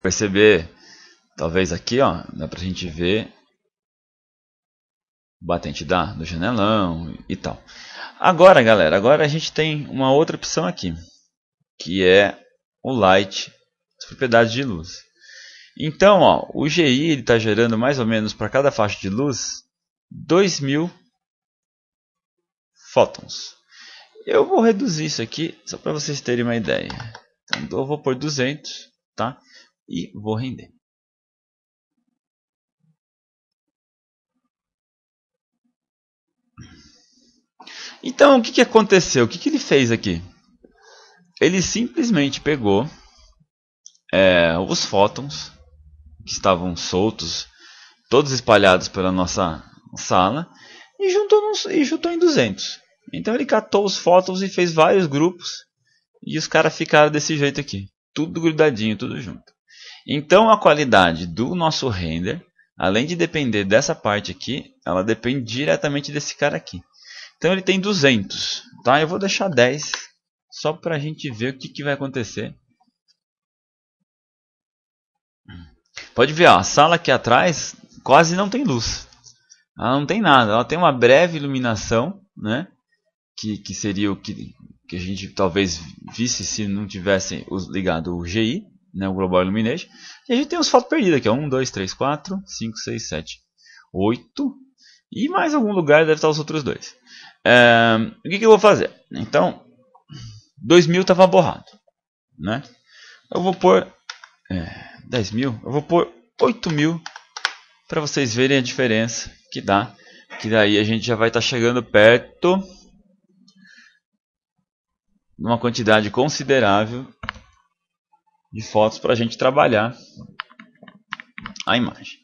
perceber, talvez aqui, ó, dá pra gente ver o batente do janelão e tal. Agora, galera, agora a gente tem uma outra opção aqui, que é o light, as propriedades de luz. Então, ó, o GI está gerando mais ou menos para cada faixa de luz 2000 fótons. Eu vou reduzir isso aqui só para vocês terem uma ideia. Então, eu vou por 200, tá? E vou render. Então, o que aconteceu? O que ele fez aqui? Ele simplesmente pegou os fótons que estavam soltos, todos espalhados pela nossa sala, e juntou em 200. Então ele catou os fótons e fez vários grupos, e os caras ficaram desse jeito aqui, tudo grudadinho, tudo junto. Então a qualidade do nosso render, além de depender dessa parte aqui, ela depende diretamente desse cara aqui. Então ele tem 200, tá? Eu vou deixar 10, só para a gente ver o que vai acontecer. Pode ver, ó, a sala aqui atrás quase não tem luz. Ela não tem nada, ela tem uma breve iluminação, né? Que seria o que a gente talvez visse se não tivesse ligado o GI, né, o Global Illumination. E a gente tem uns fotos perdidas aqui, ó, 1, 2, 3, 4, 5, 6, 7, 8. E mais algum lugar deve estar os outros dois. O que eu vou fazer? Então, 2000 estava borrado, né? Eu vou pôr 10.000, eu vou pôr 8.000 para vocês verem a diferença que dá. Que daí a gente já vai estar chegando perto de uma quantidade considerável de fotos para a gente trabalhar a imagem.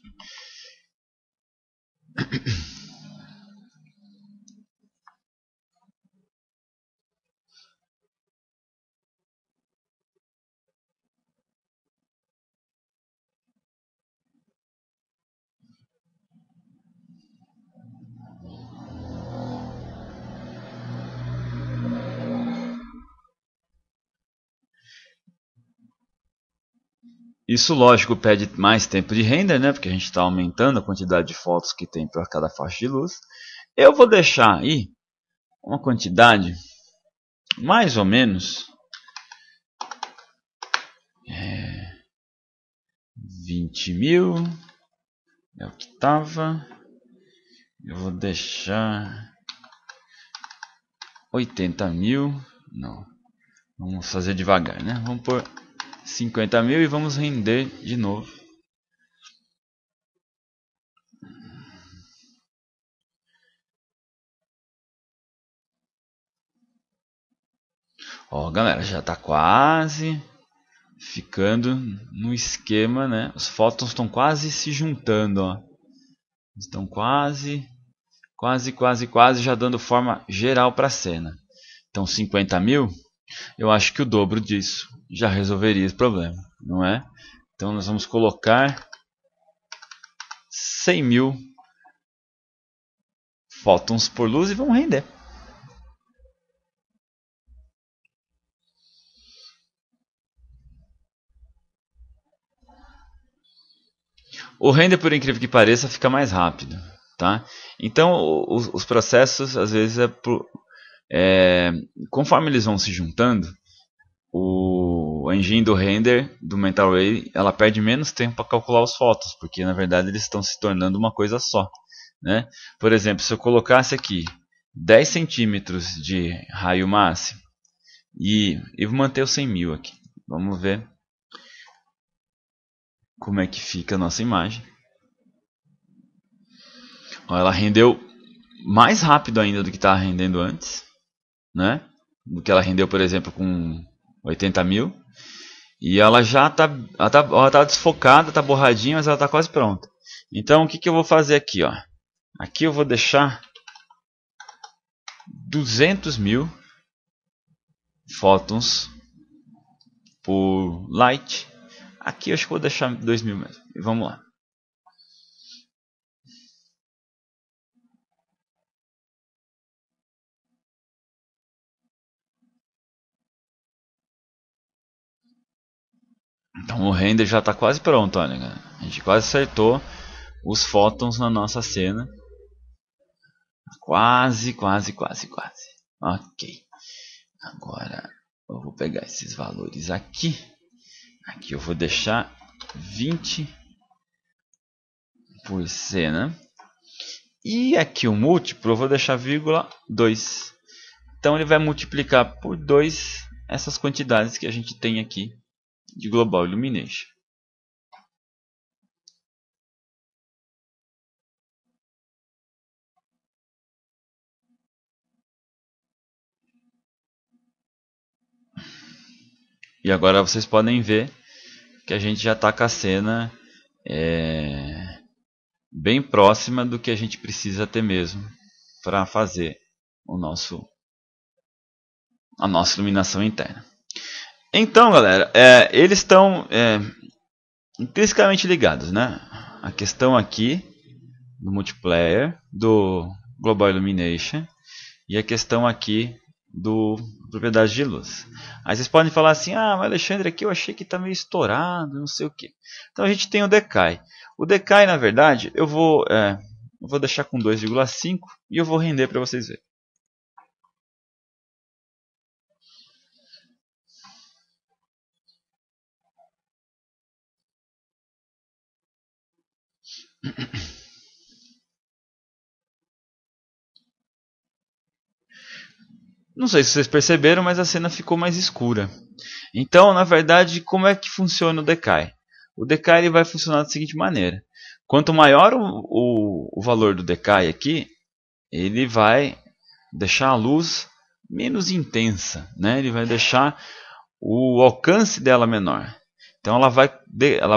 Isso, lógico, pede mais tempo de render, né? Porque a gente está aumentando a quantidade de fotos que tem para cada faixa de luz. Eu vou deixar aí uma quantidade mais ou menos 20.000. É o que estava. Eu vou deixar 80.000. Não. Vamos fazer devagar, né? Vamos por 50.000 e vamos render de novo. Ó, galera, já está quase ficando no esquema, né? Os fótons estão quase se juntando, ó. Estão quase já dando forma geral para a cena. Então 50.000, eu acho que o dobro disso já resolveria esse problema, não é? Então nós vamos colocar 100.000 fótons por luz e vamos render. O render, por incrível que pareça, fica mais rápido, tá? Então os processos às vezes conforme eles vão se juntando, o engine do render do Mental Ray ela perde menos tempo para calcular os fótons, porque na verdade eles estão se tornando uma coisa só, né? Por exemplo, se eu colocasse aqui 10 centímetros de raio máximo e vou manter os 100.000 aqui, vamos ver como é que fica a nossa imagem. Ó, ela rendeu mais rápido ainda do que estava rendendo antes, né? Do que ela rendeu, por exemplo, com 80.000. E ela já tá desfocada, tá borradinha, mas ela tá quase pronta. Então o que eu vou fazer aqui, ó? Aqui eu vou deixar 200.000 fótons por light. Aqui eu acho que vou deixar 2.000 mesmo. E vamos lá. Então o render já está quase pronto, olha, galera. A gente quase acertou os fótons na nossa cena. Quase. Ok. Agora eu vou pegar esses valores aqui. Aqui eu vou deixar 20 por cena. E aqui o múltiplo eu vou deixar vírgula 2. Então ele vai multiplicar por 2 essas quantidades que a gente tem aqui de Global Illumination. E agora vocês podem ver que a gente já está com a cena bem próxima do que a gente precisa ter mesmo para fazer a nossa iluminação interna. Então, galera, eles estão intrinsecamente ligados, né? A questão aqui do multiplayer, do Global Illumination e a questão aqui do propriedade de luz. Aí vocês podem falar assim, mas Alexandre, aqui eu achei que está meio estourado, não sei o que. Então a gente tem o decay. O decay, na verdade, eu vou deixar com 2,5 e eu vou render para vocês verem. Não sei se vocês perceberam, mas a cena ficou mais escura. Então, na verdade, como é que funciona o decay? O decay ele vai funcionar da seguinte maneira. Quanto maior o valor do decay aqui, ele vai deixar a luz menos intensa, né? Ele vai deixar o alcance dela menor. Então ela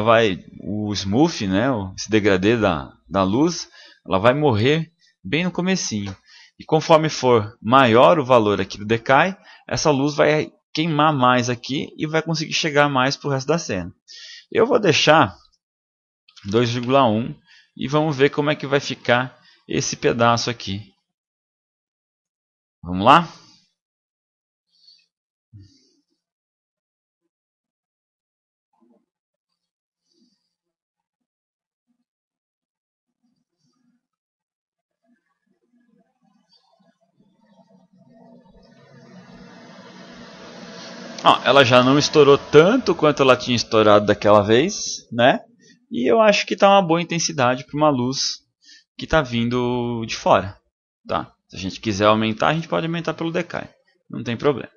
vai o smooth, né? Esse degradê da luz, ela vai morrer bem no comecinho. E conforme for maior o valor aqui do decay, essa luz vai queimar mais aqui e vai conseguir chegar mais para o resto da cena. Eu vou deixar 2,1 e vamos ver como é que vai ficar esse pedaço aqui. Vamos lá? Ela já não estourou tanto quanto ela tinha estourado daquela vez, né? E eu acho que está uma boa intensidade para uma luz que está vindo de fora, tá? Se a gente quiser aumentar, a gente pode aumentar pelo decay, não tem problema.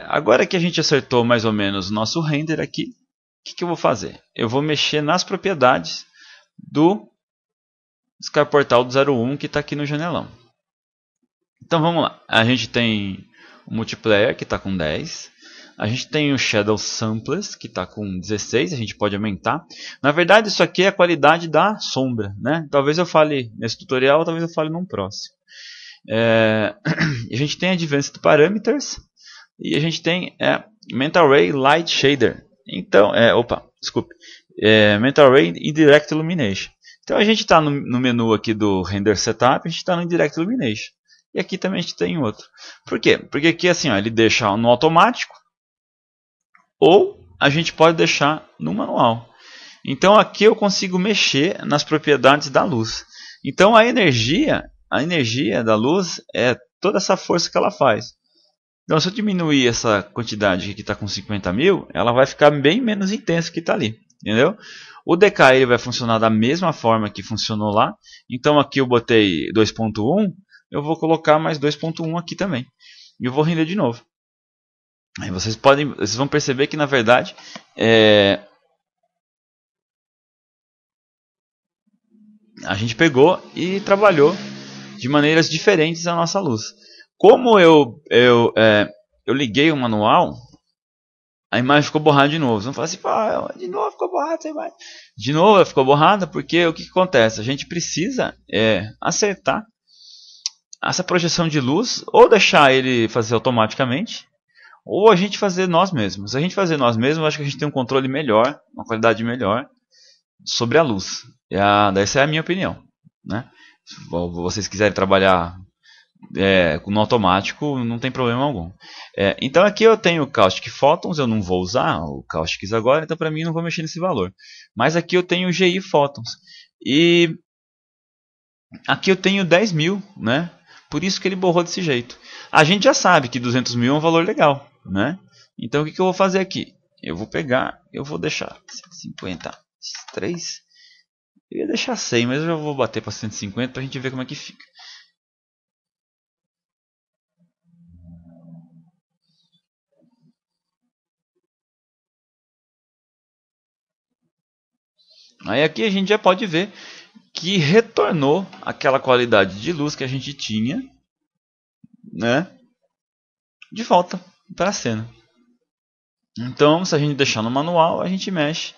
Agora que a gente acertou mais ou menos o nosso render aqui, o que eu vou fazer? Eu vou mexer nas propriedades do Sky Portal do 01 que está aqui no janelão. Então vamos lá, a gente tem o multiplayer que está com 10. A gente tem o Shadow Samplers que está com 16, a gente pode aumentar. Na verdade isso aqui é a qualidade da sombra, né? Talvez eu fale nesse tutorial, talvez eu fale num próximo. A gente tem Advanced Parameters e a gente tem Mental Ray Light Shader. Então, Mental Ray Indirect Illumination. Então a gente está no menu aqui do Render Setup, a gente está no Indirect Illumination. E aqui também a gente tem outro. Por quê? Porque aqui assim, ele deixa no automático ou a gente pode deixar no manual. Então aqui eu consigo mexer nas propriedades da luz. Então a energia da luz é toda essa força que ela faz. Então se eu diminuir essa quantidade que está com 50.000, ela vai ficar bem menos intensa que está ali. Entendeu? O decay ele vai funcionar da mesma forma que funcionou lá. Então aqui eu botei 2.1. Eu vou colocar mais 2.1 aqui também. E eu vou render de novo. Aí vocês vão perceber que na verdade a gente pegou e trabalhou de maneiras diferentes a nossa luz. Como eu liguei o manual, a imagem ficou borrada de novo. Vocês vão falar assim, de novo ficou borrada essa imagem. De novo ela ficou borrada porque o que acontece? A gente precisa acertar essa projeção de luz, ou deixar ele fazer automaticamente, ou a gente fazer nós mesmos. Se a gente fazer nós mesmos, acho que a gente tem um controle melhor, uma qualidade melhor sobre a luz. Essa é a minha opinião, né? Se vocês quiserem trabalhar no automático não tem problema algum. Então aqui eu tenho o Caustic Photons, eu não vou usar o Caustics agora, então para mim não vou mexer nesse valor. Mas aqui eu tenho o GI Photons. E aqui eu tenho 10.000, né? Por isso que ele borrou desse jeito. A gente já sabe que 200.000 é um valor legal, né? Então o que eu vou fazer aqui? Eu vou pegar, eu vou deixar 153. Eu ia deixar 100, mas eu já vou bater para 150 para a gente ver como é que fica. Aí aqui a gente já pode ver que retornou aquela qualidade de luz que a gente tinha, né, de volta para a cena. Então, se a gente deixar no manual, a gente mexe,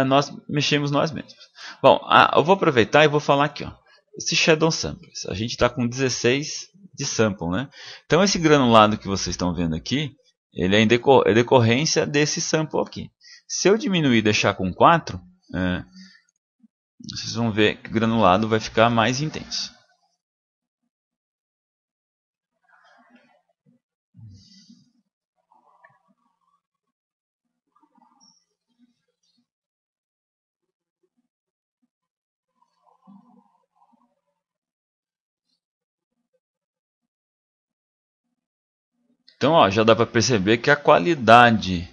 nós mexemos nós mesmos. Bom, eu vou aproveitar e vou falar aqui, ó, esse Shadow Samples. A gente está com 16 de sample, né? Então esse granulado que vocês estão vendo aqui, ele é em decorrência desse sample aqui. Se eu diminuir e deixar com 4, vocês vão ver que o granulado vai ficar mais intenso. Então, ó, já dá para perceber que a qualidade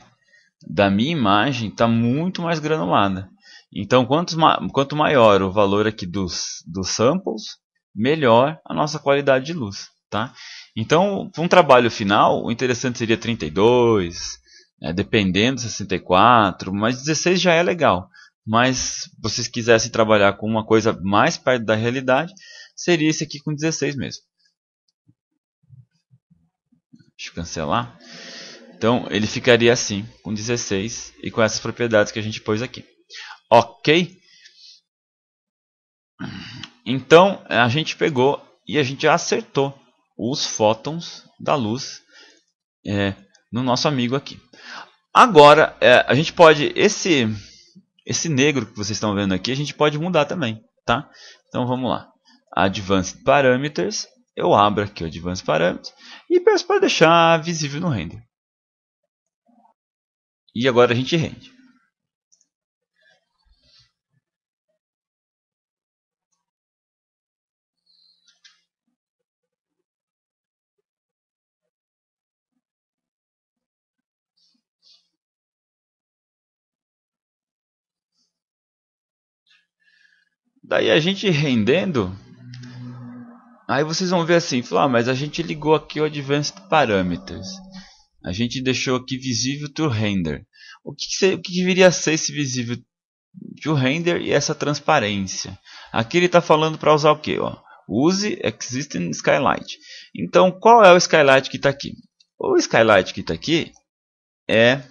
da minha imagem está muito mais granulada. Então, quanto maior o valor aqui dos samples, melhor a nossa qualidade de luz. Tá? Então, para um trabalho final, o interessante seria 32, dependendo, 64, mas 16 já é legal. Mas se vocês quisessem trabalhar com uma coisa mais perto da realidade, seria esse aqui com 16 mesmo. Deixa eu cancelar. Então ele ficaria assim, com 16 e com essas propriedades que a gente pôs aqui. Ok? Então a gente pegou e a gente acertou os fótons da luz no nosso amigo aqui. Agora a gente pode, esse negro que vocês estão vendo aqui, a gente pode mudar também. Tá? Então vamos lá. Advanced Parameters. Eu abro aqui o Advanced Parameters e peço para deixar visível no render. E agora a gente rende. Daí a gente rendendo, aí vocês vão ver assim, falar, mas a gente ligou aqui o Advanced Parameters. A gente deixou aqui visível to render. O que viria a ser esse visível to render e essa transparência? Aqui ele está falando para usar o que? Use Existing Skylight. Então, qual é o Skylight que está aqui? O Skylight que está aqui é... A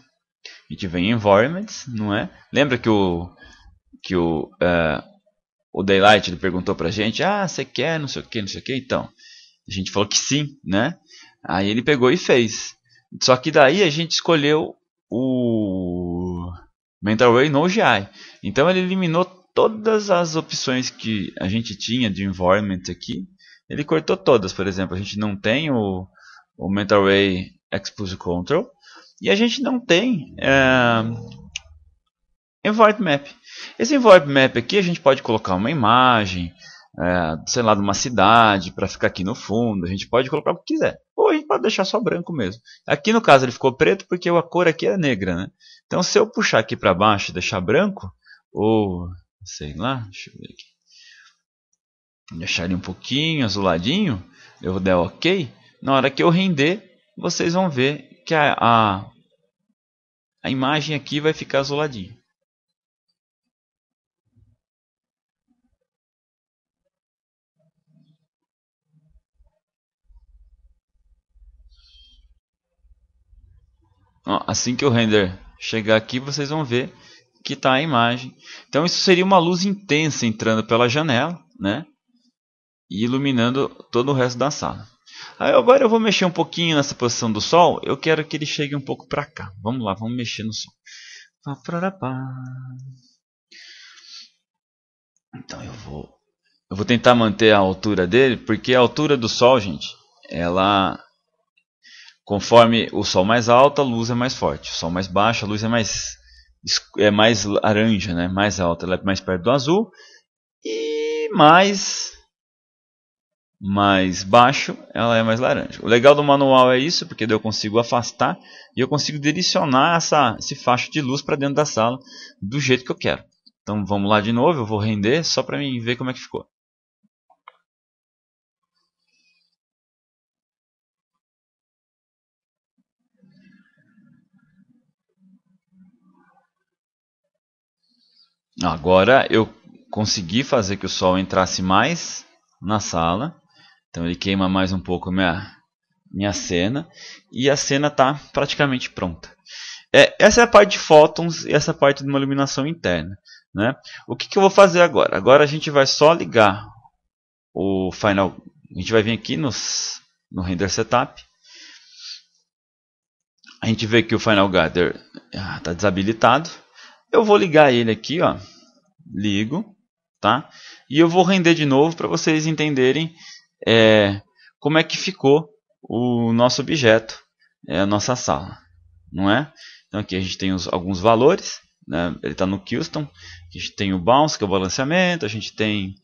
gente vem em Environments, não é? Lembra que o Daylight ele perguntou pra gente, você quer não sei o que, não sei o que, então. A gente falou que sim, né? Aí ele pegou e fez. Só que daí a gente escolheu o Mental Ray no GI. Então ele eliminou todas as opções que a gente tinha de environment aqui. Ele cortou todas, por exemplo, a gente não tem o Mental Ray Exposure Control. E a gente não tem Environment Map. Esse Environment Map aqui a gente pode colocar uma imagem, sei lá, de uma cidade para ficar aqui no fundo. A gente pode colocar o que quiser. Ou a gente pode deixar só branco mesmo. Aqui no caso ele ficou preto porque a cor aqui é negra, né? Então se eu puxar aqui para baixo e deixar branco, ou sei lá, deixa eu ver aqui. Deixar ele um pouquinho azuladinho, eu vou dar OK. Na hora que eu render, vocês vão ver que a imagem aqui vai ficar azuladinha. Assim que o render chegar aqui, vocês vão ver que está a imagem. Então isso seria uma luz intensa entrando pela janela, né? E iluminando todo o resto da sala. Aí agora eu vou mexer um pouquinho nessa posição do sol. Eu quero que ele chegue um pouco para cá. Vamos lá, vamos mexer no sol. Então eu vou Eu vou tentar manter a altura dele, porque a altura do Sol, gente, ela, conforme o Sol mais alto, a luz é mais forte. O Sol mais baixo, a luz é mais laranja, né? Mais alta, ela é mais perto do azul. E mais baixo, ela é mais laranja. O legal do manual é isso, porque daí eu consigo afastar e eu consigo direcionar esse facho de luz para dentro da sala do jeito que eu quero. Então vamos lá de novo, eu vou render só para mim ver como é que ficou. Agora eu consegui fazer que o sol entrasse mais na sala. Então ele queima mais um pouco minha cena. E a cena está praticamente pronta. Essa é a parte de fótons e essa parte de uma iluminação interna. Né? O que eu vou fazer agora? Agora a gente vai só ligar o Final. A gente vai vir aqui no Render Setup. A gente vê que o Final Gather está desabilitado. Eu vou ligar ele aqui, ó. Ligo, tá? E eu vou render de novo para vocês entenderem como é que ficou o nosso objeto, a nossa sala, não é? Então aqui a gente tem alguns valores, né? Ele está no Custom, a gente tem o Bounce, que é o balanceamento, a gente tem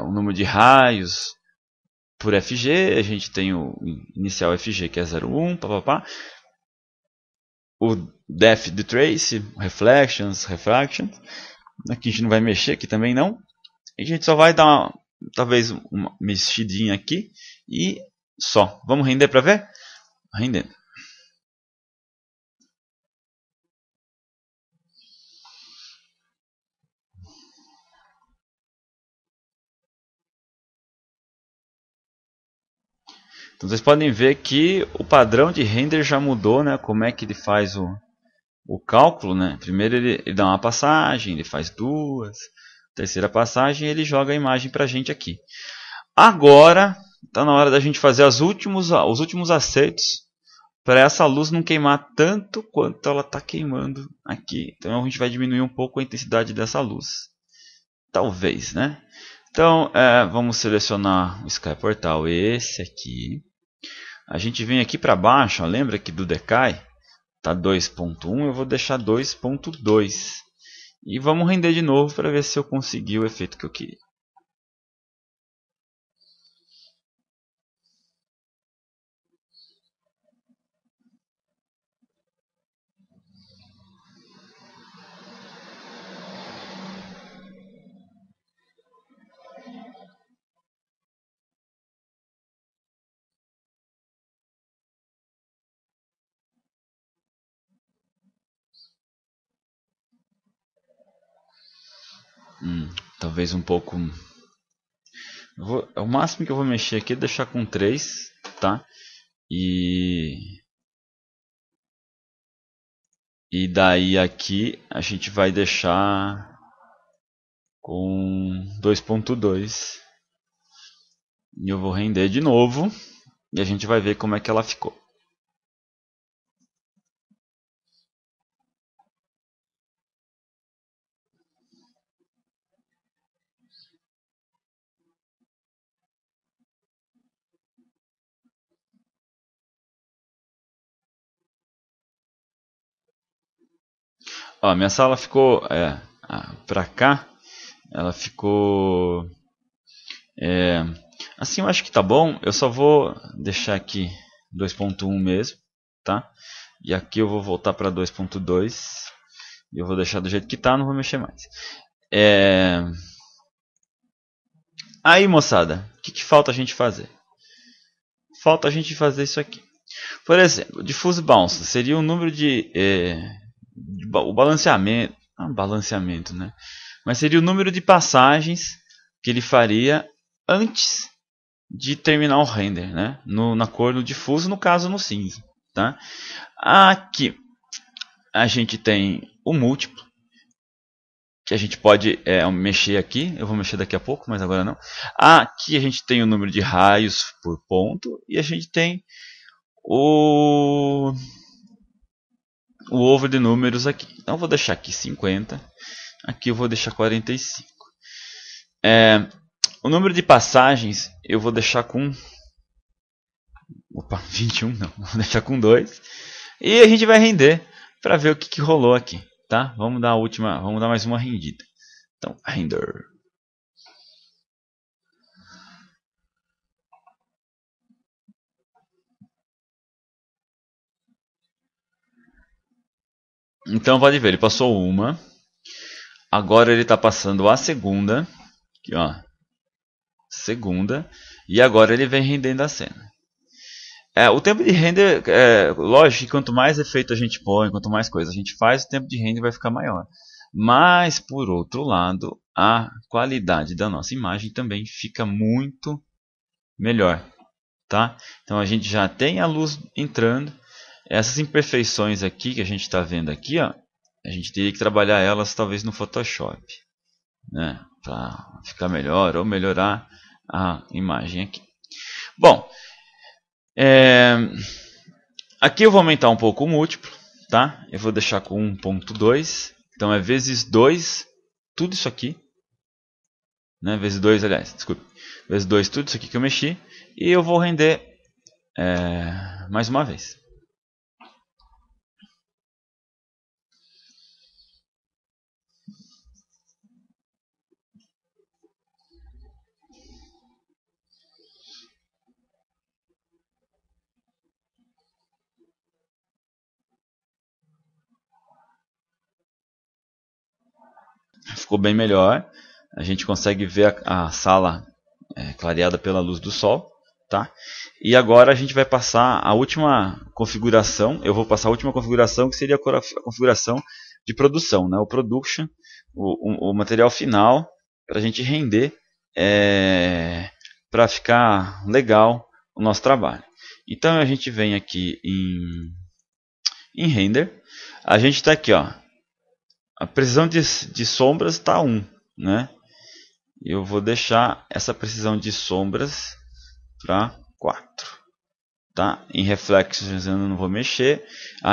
o número de raios por FG, a gente tem o inicial FG, que é 0,1, papapá. O Depth de Trace, Reflections, Refraction. Aqui a gente não vai mexer, aqui também não. A gente só vai dar talvez uma mexidinha aqui e só. Vamos render para ver? Rendendo. Então vocês podem ver que o padrão de render já mudou, né? Como é que ele faz o cálculo, né? Primeiro ele dá uma passagem, ele faz duas, terceira passagem ele joga a imagem para a gente aqui. Agora está na hora da gente fazer os últimos acertos para essa luz não queimar tanto quanto ela está queimando aqui. Então a gente vai diminuir um pouco a intensidade dessa luz. Talvez, né? Então vamos selecionar o Sky Portal, esse aqui. A gente vem aqui para baixo, ó, lembra que do Decay está 2.1, eu vou deixar 2.2. E vamos render de novo para ver se eu consegui o efeito que eu queria. Talvez um pouco. O máximo que eu vou mexer aqui é deixar com 3, tá? E daí aqui a gente vai deixar com 2.2. E eu vou render de novo e a gente vai ver como é que ela ficou. Ó, minha sala ficou pra cá, ela ficou assim, eu acho que tá bom. Eu só vou deixar aqui 2.1 mesmo, tá? E aqui eu vou voltar para 2.2 e eu vou deixar do jeito que tá, não vou mexer mais. Aí, moçada, o que falta a gente fazer? Falta a gente fazer isso aqui. Por exemplo, Diffuse Bounce seria o número o balanceamento, não balanceamento, né? Mas seria o número de passagens que ele faria antes de terminar o render, né? Na cor no difuso, no caso no cinza, tá? Aqui a gente tem o múltiplo, que a gente pode mexer aqui. Eu vou mexer daqui a pouco, mas agora não. Aqui a gente tem o número de raios por ponto e a gente tem o ovo de números aqui. Então eu vou deixar aqui 50, aqui eu vou deixar 45. O número de passagens eu vou deixar com... Opa, 21 não, vou deixar com 2. E a gente vai render para ver o que rolou aqui, tá? Vamos dar mais uma rendida. Então, render. Então pode ver, ele passou uma. Agora ele está passando a segunda. Aqui, ó. Segunda. E agora ele vem rendendo a cena. O tempo de render, lógico que quanto mais efeito a gente põe, quanto mais coisa a gente faz, o tempo de render vai ficar maior. Mas, por outro lado, a qualidade da nossa imagem também fica muito melhor. Tá? Então a gente já tem a luz entrando. Essas imperfeições aqui que a gente está vendo aqui, ó, a gente teria que trabalhar elas talvez no Photoshop, né? Para ficar melhor ou melhorar a imagem aqui. Bom, aqui eu vou aumentar um pouco o múltiplo, tá? Eu vou deixar com 1.2, então é vezes 2, tudo isso aqui, né? Vezes 2, aliás, desculpe, vezes 2 tudo isso aqui que eu mexi, e eu vou render mais uma vez. Ficou bem melhor. A gente consegue ver a sala clareada pela luz do sol, tá? E agora a gente vai passar a última configuração. Eu vou passar a última configuração, que seria a configuração de produção, né? O production, o material final, para a gente render, para ficar legal o nosso trabalho. Então a gente vem aqui em render. A gente está aqui, ó. A precisão de sombras está 1, né? Eu vou deixar essa precisão de sombras para 4. Tá? Em reflexos eu não vou mexer.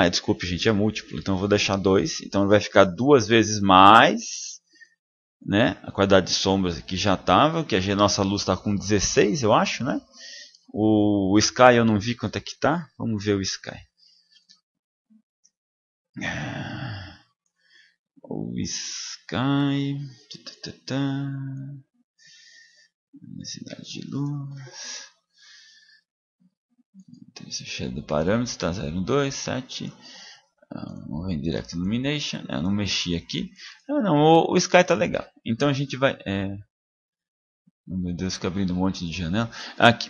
Desculpe, gente, é múltiplo. Então eu vou deixar 2. Então vai ficar 2 vezes mais, né? A quantidade de sombras aqui já estava, que a nossa luz está com 16, eu acho, né? O Sky eu não vi quanto é que tá. Vamos ver o Sky. O Sky, densidade de luz, cheio do parâmetro, está 0,2, 7. Vamos ver Direct Illumination. Eu não mexi aqui. O Sky está legal. Então a gente vai. Meu Deus, fica abrindo um monte de janela. Aqui.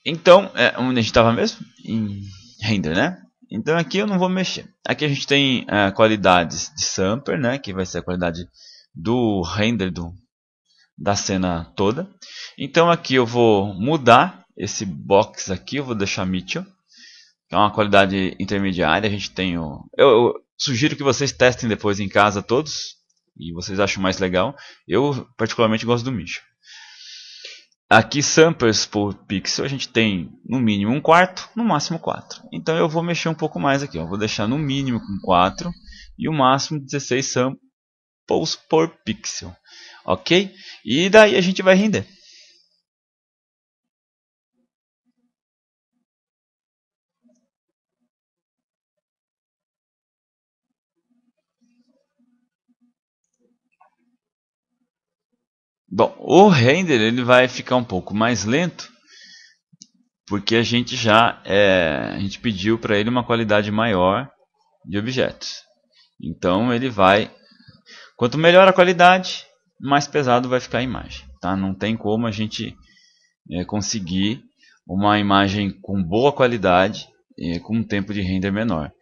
Então, onde a gente estava mesmo? Em render, né? Então aqui eu não vou mexer. Aqui a gente tem qualidades de sampler, né? Que vai ser a qualidade do render da cena toda. Então aqui eu vou mudar esse box aqui. Eu vou deixar Mitchell, que é uma qualidade intermediária. A gente tem eu sugiro que vocês testem depois em casa todos. E vocês acham mais legal. Eu particularmente gosto do Mitchell. Aqui, samplers por pixel, a gente tem no mínimo 1/4, no máximo 4. Então eu vou mexer um pouco mais aqui. Eu vou deixar no mínimo com 4 e o máximo 16 samples por pixel. Ok? E daí a gente vai render. Bom, o render ele vai ficar um pouco mais lento, porque a gente a gente pediu para ele uma qualidade maior de objetos. Então ele vai, quanto melhor a qualidade, mais pesado vai ficar a imagem. Tá? Não tem como a gente conseguir uma imagem com boa qualidade com um tempo de render menor.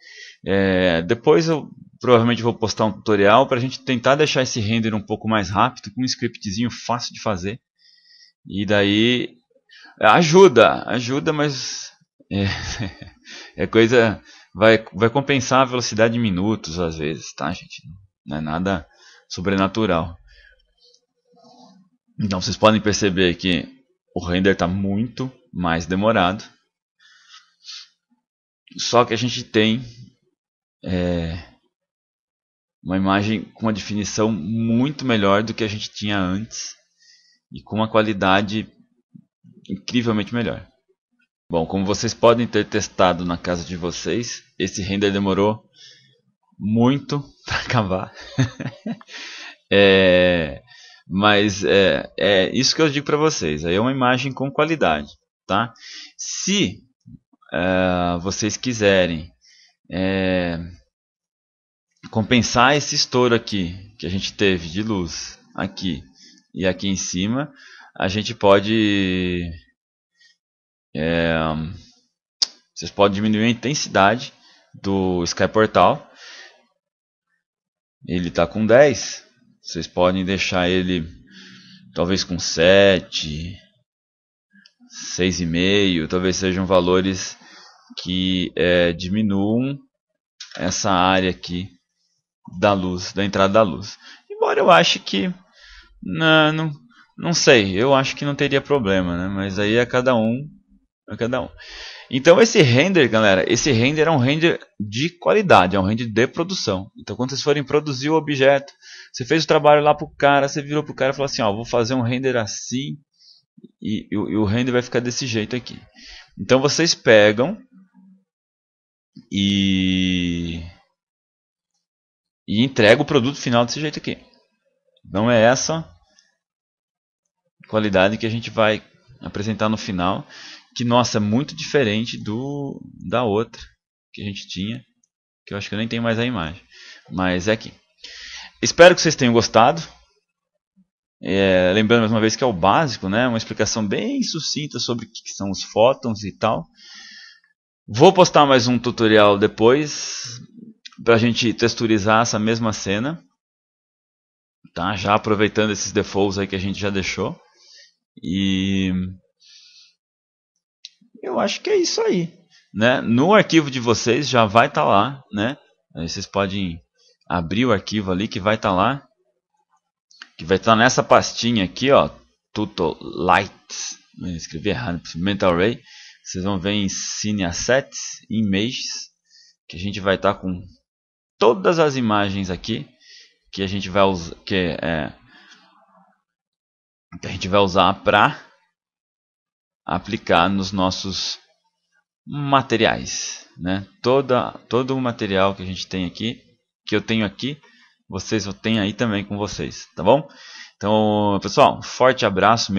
Depois eu provavelmente vou postar um tutorial para a gente tentar deixar esse render um pouco mais rápido, com um scriptzinho fácil de fazer. E daí ajuda, mas coisa vai compensar a velocidade em minutos às vezes, tá, gente? Não é nada sobrenatural. Então vocês podem perceber que o render está muito mais demorado. Só que a gente tem uma imagem com uma definição muito melhor do que a gente tinha antes. e com uma qualidade incrivelmente melhor. Bom, como vocês podem ter testado na casa de vocês, esse render demorou muito para acabar. Mas é isso que eu digo para vocês. Aí é uma imagem com qualidade, tá? Se vocês quiserem compensar esse estouro aqui que a gente teve de luz aqui e aqui em cima, a gente pode vocês podem diminuir a intensidade do Sky Portal. Ele está com 10, vocês podem deixar ele talvez com 7, 6,5, talvez sejam valores que diminuam essa área aqui da luz, da entrada da luz. Embora eu ache que não sei, eu acho que não teria problema, né? Mas aí é cada um. Então esse render, galera, esse render é um render de qualidade, é um render de produção. Então quando vocês forem produzir o objeto, você fez o trabalho lá pro cara, você virou pro cara e falou assim, ó, vou fazer um render assim e o render vai ficar desse jeito aqui. Então vocês pegam e entregam o produto final desse jeito aqui. Não é essa qualidade que a gente vai apresentar no final, que nossa, é muito diferente da outra que a gente tinha, que eu acho que eu nem tenho mais a imagem, mas é aqui. Espero que vocês tenham gostado. Lembrando mais uma vez que é o básico, né? Uma explicação bem sucinta sobre o que são os fótons e tal. Vou postar mais um tutorial depois para a gente texturizar essa mesma cena, tá? Já aproveitando esses defaults aí que a gente já deixou. E eu acho que é isso aí, né? No arquivo de vocês já vai estar lá, né? Aí vocês podem abrir o arquivo ali que vai estar lá, que vai estar nessa pastinha aqui, ó, Tutolight, escrevi errado, Mental Ray. Vocês vão ver em Scene Assets, Images, que a gente vai estar com todas as imagens aqui que a gente vai usar, que a gente vai usar para aplicar nos nossos materiais, né? Todo o material que a gente tem aqui, que eu tenho aqui, vocês têm aí também com vocês, tá bom? Então, pessoal, forte abraço.